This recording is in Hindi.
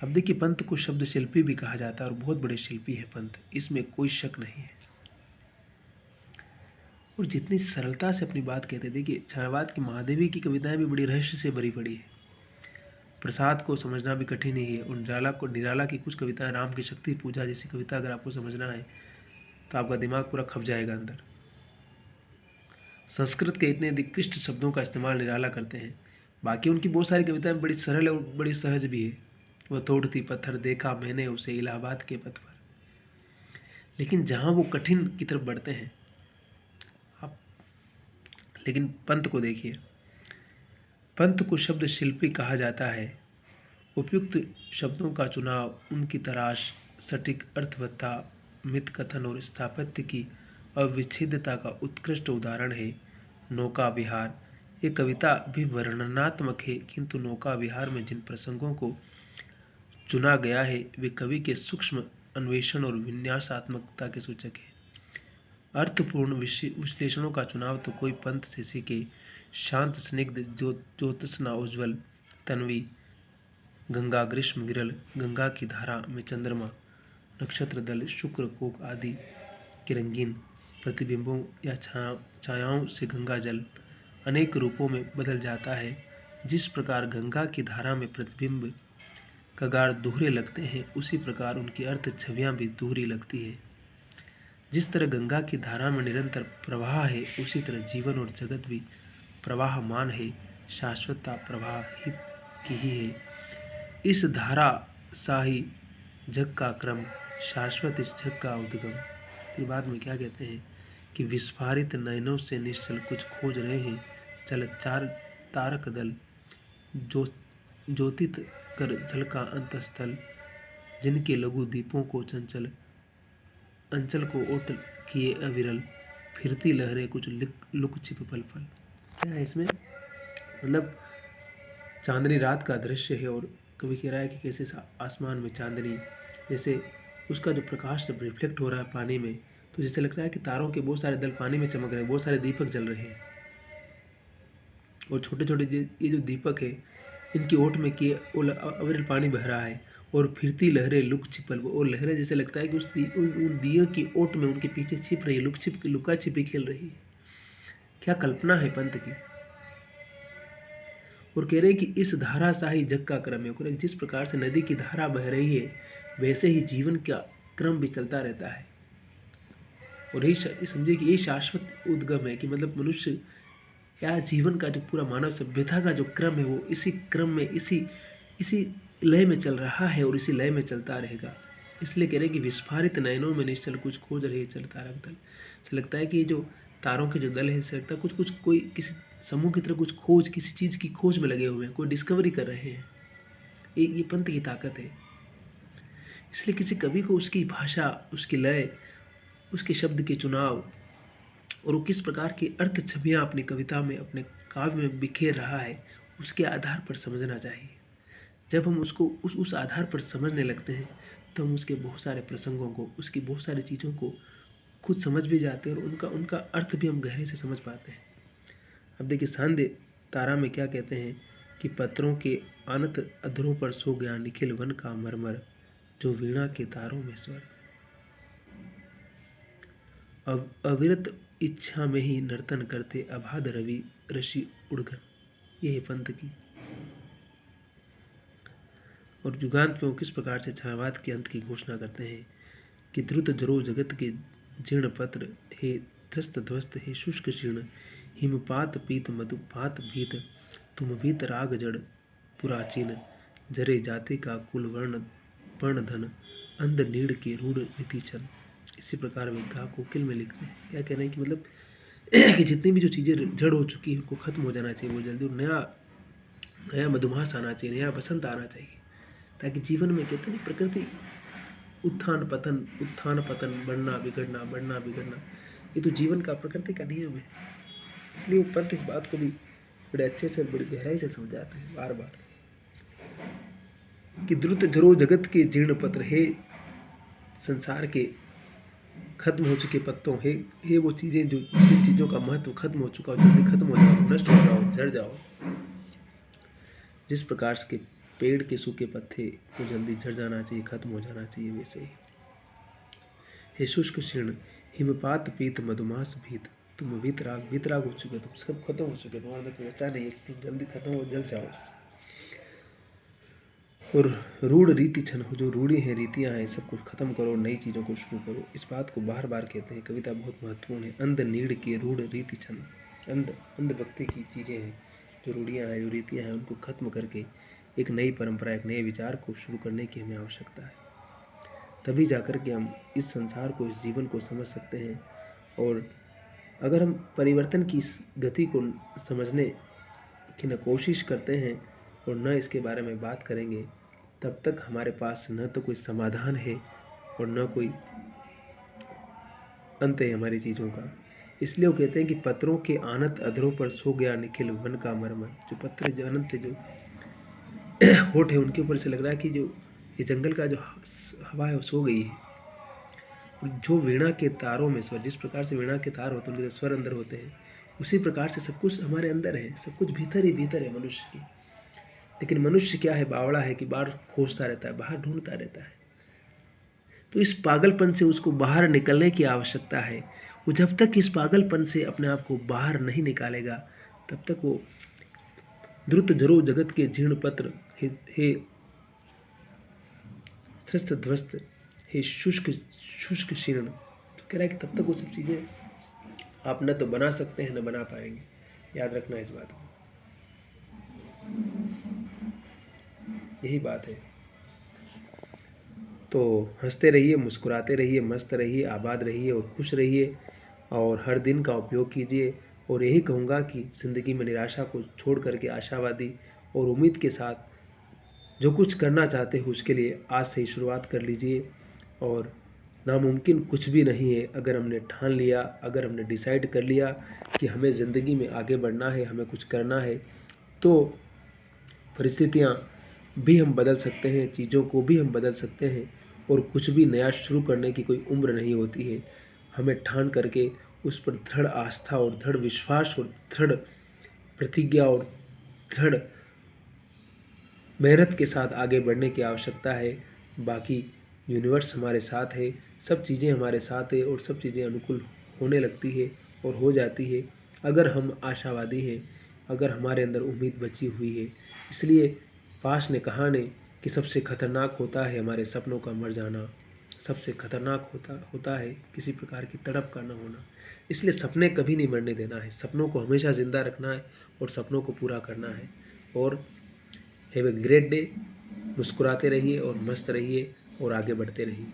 अब देखिए, पंत को शब्द शिल्पी भी कहा जाता है और बहुत बड़े शिल्पी है पंत, इसमें कोई शक नहीं है। और जितनी सरलता से अपनी बात कहते, देखिए छायावाद की महादेवी की कविताएं भी बड़ी रहस्य से भरी पड़ी है। प्रसाद को समझना भी कठिन ही है। और निराला की कुछ कविताएं, राम की शक्ति पूजा जैसी कविता अगर आपको समझना है तो आपका दिमाग पूरा खप जाएगा अंदर। संस्कृत के इतने उत्कृष्ट शब्दों का इस्तेमाल निराला करते हैं। बाकी उनकी बहुत सारी कविताएं बड़ी सरल और बड़ी सहज भी है। वह तोड़ती पत्थर देखा मैंने उसे इलाहाबाद के पथ पर। लेकिन जहां वो कठिन की तरफ बढ़ते हैं आप, लेकिन पंत को देखिए, पंत को शब्द शिल्पी कहा जाता है। उपयुक्त शब्दों का चुनाव, उनकी तराश, सटीक अर्थवत्ता, मित कथन और स्थापत्य की अविच्छेद्यता का उत्कृष्ट उदाहरण है नौका विहार। ये कविता भी वर्णनात्मक है, किंतु नौका विहार में जिन प्रसंगों को चुना गया है वे कवि के सूक्ष्म अन्वेषण और विन्यासात्मकता के सूचक है। अर्थपूर्ण विश्लेषणों का चुनाव तो कोई पंत से सीखे। शांत स्निग्ध ज्योत्स्ना उज्ज्वल तन्वी, गंगा ग्रीष्म विरल, गंगा की धारा में चंद्रमा, नक्षत्र दल, शुक्र कोक आदि के रंगीन प्रतिबिंबों या छायाओं से गंगा जल अनेक रूपों में बदल जाता है। जिस प्रकार गंगा की धारा में प्रतिबिंब कगार दोहरे लगते हैं, उसी प्रकार उनकी अर्थ छवियां भी दोहरी लगती है। जिस तरह गंगा की धारा में निरंतर प्रवाह है, उसी तरह जीवन और जगत भी प्रवाहमान है। शाश्वतता प्रवाह ही की ही है। इस धारा शाही जग का क्रम, शाश्वत इस जग का उद्गम। फिर बाद में क्या कहते हैं कि विस्फारित नयनों से निश्चल कुछ खोज रहे हैं चल चार तारक दल, जो ज्योतित कर झलका अंतस्थल, जिनके लघु दीपों को चंचल अंचल को ओट किए अविरल, फिरती लहरें कुछ लुक छिप पल पल। क्या है इसमें? मतलब चांदनी रात का दृश्य है और कवि कह रहा है कि कैसे आसमान में चांदनी, जैसे उसका जो प्रकाश जब रिफ्लेक्ट हो रहा है पानी में, तो जैसे लग रहा है कि तारों के बहुत सारे दल पानी में चमक रहे हैं, बहुत सारे दीपक जल रहे हैं। और छोटे छोटे ये जो दीपक है, इनकी ओट में किए अविरल पानी बह रहा है। और फिरती लहरें लुक छिपल, और लहरें जैसे लगता है कि उन दियों की ओट में उनके पीछे छिप रही है, लुका छिपी खेल रही है। क्या कल्पना है पंत की। और कह रहे हैं कि इस धाराशाही जग का क्रम है। जिस प्रकार से नदी की धारा बह रही है, वैसे ही जीवन का क्रम भी चलता रहता है। और यही समझिए कि यही शाश्वत उद्गम है कि मतलब मनुष्य या जीवन का जो पूरा मानव सभ्यता का जो क्रम है, वो इसी क्रम में इसी लय में चल रहा है और इसी लय में चलता रहेगा। इसलिए कह रहे हैं कि विस्फारित नयनों में निश्चल कुछ खोज रहे चल तारक दल। ऐसा लगता है कि ये जो तारों के जो दल है, ऐसा लगता है कुछ कोई किसी समूह की तरह कुछ खोज, किसी चीज़ की खोज में लगे हुए हैं, कोई डिस्कवरी कर रहे हैं। ये पंत की ताकत है। इसलिए किसी कवि को उसकी भाषा, उसकी लय, उसके शब्द के चुनाव और वो किस प्रकार की अर्थ छवियाँ अपनी कविता में, अपने काव्य में बिखेर रहा है, उसके आधार पर समझना चाहिए। जब हम उसको उस आधार पर समझने लगते हैं, तो हम उसके बहुत सारे प्रसंगों को, उसकी बहुत सारी चीज़ों को खुद समझ भी जाते हैं और उनका अर्थ भी हम गहरे से समझ पाते हैं। अब देखिए, सांध्य तारा में क्या कहते हैं कि पत्रों के अनंत अधरों पर सो गया निखिल वन का मरमर, जो वीणा के तारों में स्वर। अविरत इच्छा में ही नर्तन करते अबाध रवि ऋषि उड़गन। ये है पंत की। और युगांत में वो किस प्रकार से छायावाद के अंत की घोषणा करते हैं कि द्रुत जरो जगत के जीर्ण पत्र हे, त्रस्त ध्वस्त हे शुष्क शीर्ण, हिमपात पीत मधुपात भीत, तुम भीत राग जड़ पुराचीन, जरे जाति का कुल वर्ण पर्ण धन, अंध नीड़ के रूढ़ नीति चल। इसी प्रकार वे गा कोकिल में लिखते हैं। क्या कह रहे हैं कि मतलब कि जितनी भी जो चीज़ें जड़ हो चुकी है, उनको खत्म हो जाना चाहिए वो जल्दी, और नया मधुमास आना चाहिए, नया बसंत आना चाहिए, ताकि जीवन में कहते हैं प्रकृति उत्थान पतन, बढ़ना बिगड़ना, ये तो जीवन का, प्रकृति का नियम है। इसलिए वो पंत इस बात को भी बड़े अच्छे से, बड़ी गहराई से समझाते हैं बार बार कि द्रुत जरो जगत के जीर्ण पत्र, हे संसार के खत्म हो चुके पत्तों, हे वो चीज़ें जो, जिन चीज़ों का महत्व खत्म हो चुका हो, जल्दी खत्म हो जाओ, नष्ट हो जाओ, झड़ जाओ। जिस प्रकार के पेड़ के सूखे पत्ते को जल्दी झड़ जाना चाहिए, खत्म हो जाना चाहिए, वैसे ही हे शुष्क शीर्ण हिमपात पीत मधुमास भीत, तुम वीतराग हो चुके, तुम सब खत्म हो चुके, तुम्हारा कोई बचा नहीं है, तुम जल्दी खत्म हो, जल जाओ। और रूढ़ रीति छन हो, जो रूढ़ी हैं, रीतियाँ हैं, सब कुछ खत्म करो, नई चीज़ों को शुरू करो। इस बात को बार बार कहते हैं, कविता बहुत महत्वपूर्ण है। अंध नीड़ की रूढ़ रीति छन, अंध भक्ति की चीज़ें हैं, जो रूढ़ियाँ हैं, जो रीतियाँ हैं, उनको खत्म करके एक नई परंपरा, एक नए विचार को शुरू करने की हमें आवश्यकता है। तभी जाकर के हम इस संसार को, इस जीवन को समझ सकते हैं। और अगर हम परिवर्तन की इस गति को समझने की न कोशिश करते हैं और न इसके बारे में बात करेंगे, तब तक हमारे पास न तो कोई समाधान है और न कोई अंत है हमारी चीज़ों का। इसलिए वो कहते हैं कि पत्रों के आनत अधरों पर सो गया निखिल वन का मरमर। जो पत्थर, जो अनंत थे, जो होठ है, उनके ऊपर से लग रहा है कि जो ये जंगल का जो हवा है वो सो गई है। जो वीणा के तारों में स्वर, जिस प्रकार से वीणा के तार होते हैं, उनके स्वर अंदर होते हैं, उसी प्रकार से सब कुछ हमारे अंदर है, सब कुछ भीतर ही भीतर है मनुष्य की। लेकिन मनुष्य क्या है, बावड़ा है कि बाहर खोजता रहता है, बाहर ढूंढता रहता है। तो इस पागलपन से उसको बाहर निकलने की आवश्यकता है। वो जब तक इस पागलपन से अपने आप को बाहर नहीं निकालेगा, तब तक वो द्रुत जरो जगत के जीर्ण पत्र, हे त्रस्त ध्वस्त, हे शुष्क शुष्क शीर्ण। तो कह रहा है कि तब तक वो सब चीज़ें आप न तो बना सकते हैं, न बना पाएंगे। याद रखना इस बात को, यही बात है। तो हंसते रहिए, मुस्कुराते रहिए, मस्त रहिए, आबाद रहिए और खुश रहिए, और हर दिन का उपयोग कीजिए। और यही कहूँगा कि ज़िंदगी में निराशा को छोड़ करके आशावादी और उम्मीद के साथ जो कुछ करना चाहते हो उसके लिए आज से ही शुरुआत कर लीजिए। और नामुमकिन कुछ भी नहीं है। अगर हमने ठान लिया, अगर हमने डिसाइड कर लिया कि हमें ज़िंदगी में आगे बढ़ना है, हमें कुछ करना है, तो परिस्थितियाँ भी हम बदल सकते हैं, चीज़ों को भी हम बदल सकते हैं। और कुछ भी नया शुरू करने की कोई उम्र नहीं होती है। हमें ठान करके उस पर दृढ़ आस्था और दृढ़ विश्वास और दृढ़ प्रतिज्ञा और दृढ़ मेहनत के साथ आगे बढ़ने की आवश्यकता है। बाकी यूनिवर्स हमारे साथ है, सब चीज़ें हमारे साथ है और सब चीज़ें अनुकूल होने लगती है और हो जाती है, अगर हम आशावादी हैं, अगर हमारे अंदर उम्मीद बची हुई है। इसलिए पाश ने कहा ने कि सबसे खतरनाक होता है हमारे सपनों का मर जाना, सबसे खतरनाक होता है किसी प्रकार की तड़प का न होना। इसलिए सपने कभी नहीं मरने देना है, सपनों को हमेशा ज़िंदा रखना है और सपनों को पूरा करना है। और हैव ए ग्रेट डे। मुस्कुराते रहिए और मस्त रहिए और आगे बढ़ते रहिए।